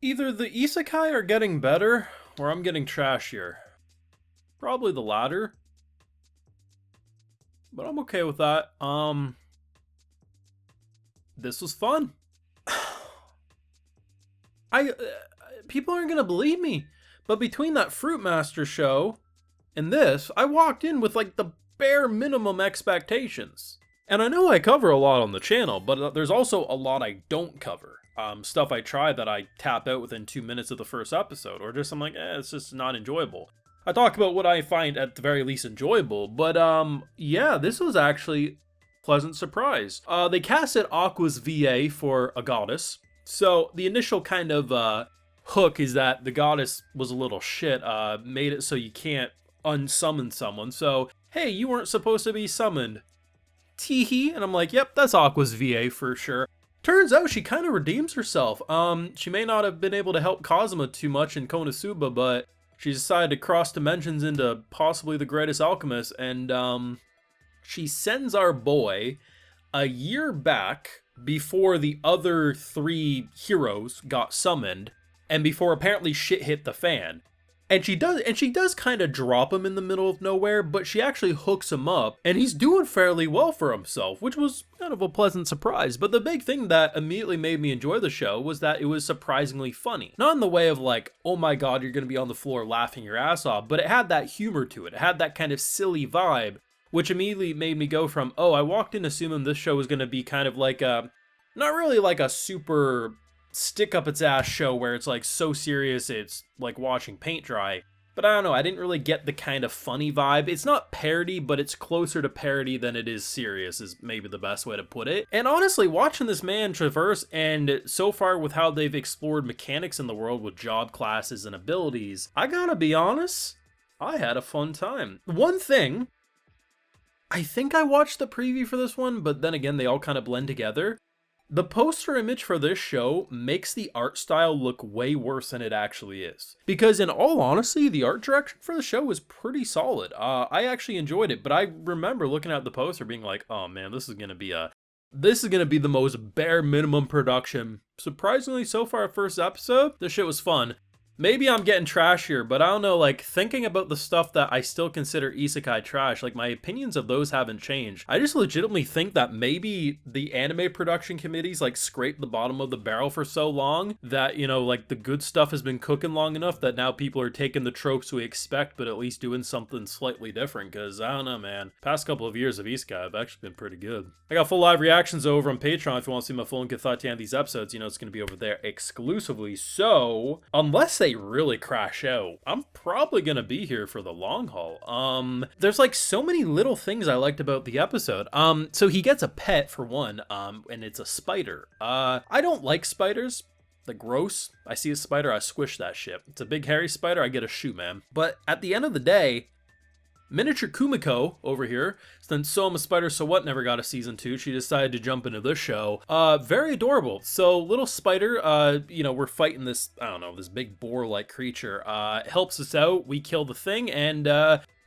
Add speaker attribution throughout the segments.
Speaker 1: Either the Isekai are getting better, or I'm getting trashier. Probably the latter. But I'm okay with that. This was fun. I people aren't gonna believe me, but between that Fruit Master show and this, I walked in with like the bare minimum expectations. And I know I cover a lot on the channel, but there's also a lot I don't cover. Stuff I try that I tap out within 2 minutes of the first episode, or just I'm like, it's just not enjoyable. I talk about what I find at the very least enjoyable, but yeah, this was actually a pleasant surprise. They casted Aqua's VA for a goddess, so the initial kind of hook is that the goddess was a little shit, made it so you can't unsummon someone, so hey, you weren't supposed to be summoned. Teehee, and I'm like, yep, that's Aqua's VA for sure. Turns out she kind of redeems herself. She may not have been able to help Kazuma too much in Konosuba, but she decided to cross dimensions into Possibly the Greatest Alchemist, and she sends our boy a year back before the other 3 heroes got summoned, and before apparently shit hit the fan. And she does kind of drop him in the middle of nowhere, but she actually hooks him up, and he's doing fairly well for himself, which was kind of a pleasant surprise. But the big thing that immediately made me enjoy the show was that it was surprisingly funny. Not in the way of like, oh my god, you're gonna be on the floor laughing your ass off, but it had that humor to it. It had that kind of silly vibe, which immediately made me go from, oh, I walked in assuming this show was gonna be kind of like a, not really like a super stick up its ass show where it's like so serious it's like watching paint dry, but I don't know, I didn't really get the kind of funny vibe. It's not parody, but it's closer to parody than it is serious, is maybe the best way to put it. And honestly, watching this man traverse, and so far with how they've explored mechanics in the world with job classes and abilities, I gotta be honest, I had a fun time. One thing, I think I watched the preview for this one, but then again, they all kind of blend together. The poster image for this show makes the art style look way worse than it actually is. Because in all honesty, the art direction for the show was pretty solid. I actually enjoyed it, but I remember looking at the poster being like, oh man, this is gonna be the most bare minimum production. Surprisingly, so far, first episode, this shit was fun. Maybe I'm getting trashier, but I don't know, like, thinking about the stuff that I still consider isekai trash, like, my opinions of those haven't changed. I just legitimately think that maybe the anime production committees, like, scraped the bottom of the barrel for so long that, you know, like, the good stuff has been cooking long enough that now people are taking the tropes we expect, but at least doing something slightly different, because, I don't know, man. Past couple of years of isekai have actually been pretty good. I got full live reactions over on Patreon. If you want to see my full and good thought to these episodes, you know it's going to be over there exclusively, so, unless they really crash out, I'm probably gonna be here for the long haul. There's like so many little things I liked about the episode. So he gets a pet for one, and it's a spider. I don't like spiders. They're gross. I see a spider, I squish that shit. It's a big hairy spider, I get a shoot, man. But at the end of the day, Miniature Kumiko over here, since So I'm a Spider So What never got a season 2, she decided to jump into this show. Very adorable. So little spider, you know, we're fighting this, I don't know, this big boar-like creature. Helps us out, we kill the thing, and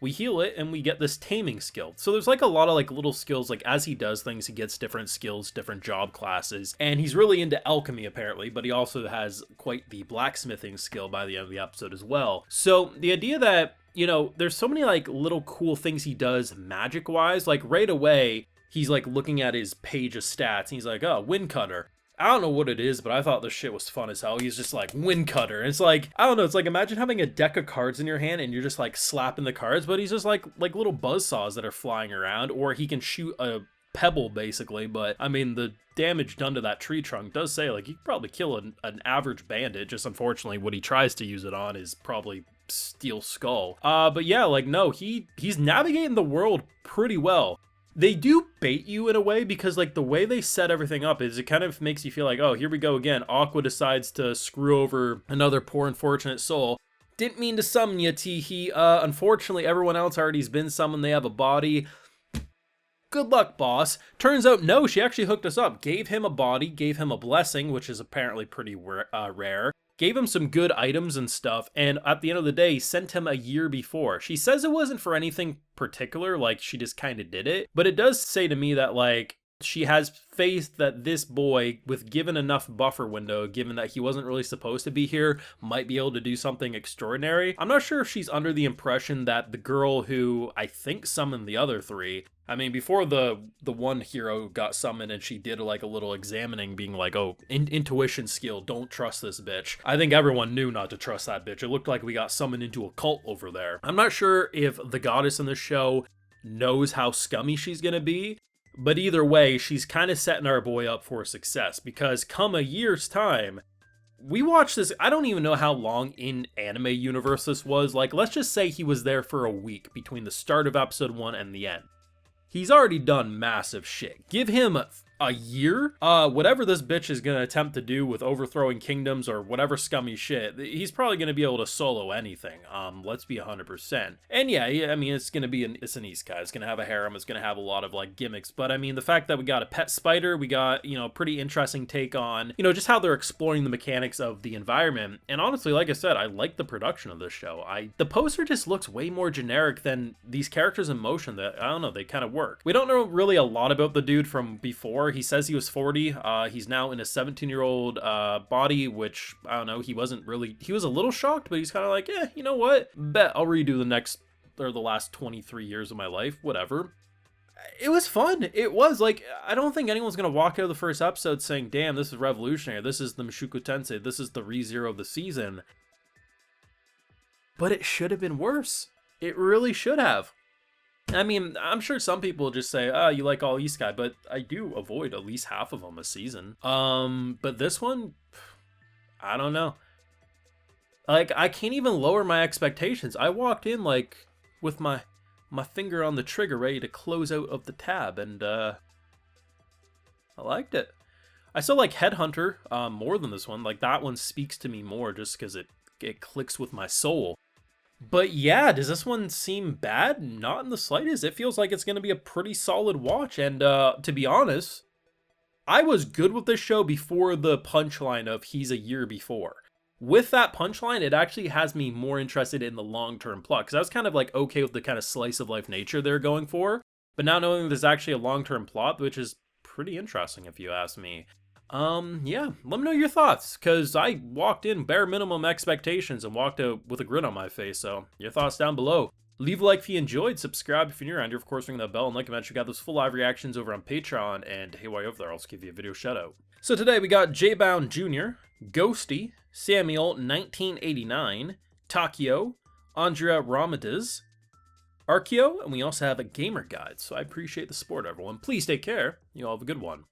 Speaker 1: we heal it, and we get this taming skill. So there's like a lot of like little skills, like as he does things, he gets different skills, different job classes, and he's really into alchemy apparently, but he also has quite the blacksmithing skill by the end of the episode as well. So the idea that, you know, there's so many like little cool things he does magic wise, like right away he's like looking at his page of stats and he's like, oh, wind cutter. I don't know what it is, but I thought this shit was fun as hell. He's just like, wind cutter. And it's like, I don't know, it's like imagine having a deck of cards in your hand and you're just like slapping the cards, but he's just like little buzzsaws that are flying around, or he can shoot a pebble basically. But I mean, the damage done to that tree trunk does say like you could probably kill an average bandit. Just unfortunately what he tries to use it on is probably steel skull. But yeah, like no, he's navigating the world pretty well. They do bait you in a way, because like the way they set everything up is it kind of makes you feel like, oh, here we go again. Aqua decides to screw over another poor unfortunate soul. Didn't mean to summon you, Teehee. Unfortunately, everyone else already has been summoned. They have a body. Good luck, boss. Turns out, no, she actually hooked us up. Gave him a body, gave him a blessing, which is apparently pretty rare. Gave him some good items and stuff, and at the end of the day, sent him a year before. She says it wasn't for anything particular, like she just kind of did it, but it does say to me that like, She has faith that this boy, with given enough buffer window, given that he wasn't really supposed to be here, might be able to do something extraordinary. I'm not sure if she's under the impression that the girl who I think summoned the other three, I mean, before the one hero got summoned and she did like a little examining, being like, oh, intuition skill, don't trust this bitch. I think everyone knew not to trust that bitch. It looked like we got summoned into a cult over there. I'm not sure if the goddess in the show knows how scummy she's gonna be, but either way, she's kind of setting our boy up for success, because come a year's time, we watched this, I don't even know how long in anime universe this was, like let's just say he was there for a week between the start of episode 1 and the end. He's already done massive shit. Give him a year, whatever this bitch is gonna attempt to do with overthrowing kingdoms or whatever scummy shit, he's probably gonna be able to solo anything. Let's be 100%. And yeah, I mean, it's an Isekai. It's gonna have a harem. It's gonna have a lot of like gimmicks. But I mean, the fact that we got a pet spider, we got, you know, pretty interesting take on, you know, just how they're exploring the mechanics of the environment. And honestly, like I said, I like the production of this show. The poster just looks way more generic than these characters in motion that, I don't know, they kind of work. We don't know really a lot about the dude from before. He says he was 40. He's now in a 17-year-old body, which, I don't know, he was a little shocked, but he's kind of like, yeah, you know what? Bet I'll redo the last 23 years of my life, whatever. It was fun. It was, like, I don't think anyone's going to walk out of the first episode saying, damn, this is revolutionary. This is the Mushoku Tensei. This is the ReZero of the season. But it should have been worse. It really should have. I mean, I'm sure some people will just say, oh, you like all Isekai, but I do avoid at least half of them a season. But this one, I don't know. Like, I can't even lower my expectations. I walked in, like, with my finger on the trigger ready to close out of the tab, and I liked it. I still like Headhunter more than this one. Like, that one speaks to me more just because it clicks with my soul. But yeah, does this one seem bad? Not in the slightest. It feels like it's going to be a pretty solid watch. And to be honest, I was good with this show before the punchline of he's a year before. With that punchline, it actually has me more interested in the long-term plot. Because I was kind of like okay with the kind of slice of life nature they're going for. But now knowing there's actually a long-term plot, which is pretty interesting if you ask me. Yeah, let me know your thoughts, because I walked in bare minimum expectations and walked out with a grin on my face, so your thoughts down below. Leave a like if you enjoyed, subscribe if you're new around here, of course ring that bell, and like I mentioned, we got those full live reactions over on Patreon, and hey, while you're over there, I'll also give you a video shout out. So today we got J-Bound Jr., Ghosty, Samuel 1989, Takio, Andrea Ramades, Arkeo, and we also have a gamer guide, so I appreciate the support, everyone. Please take care, you all have a good one.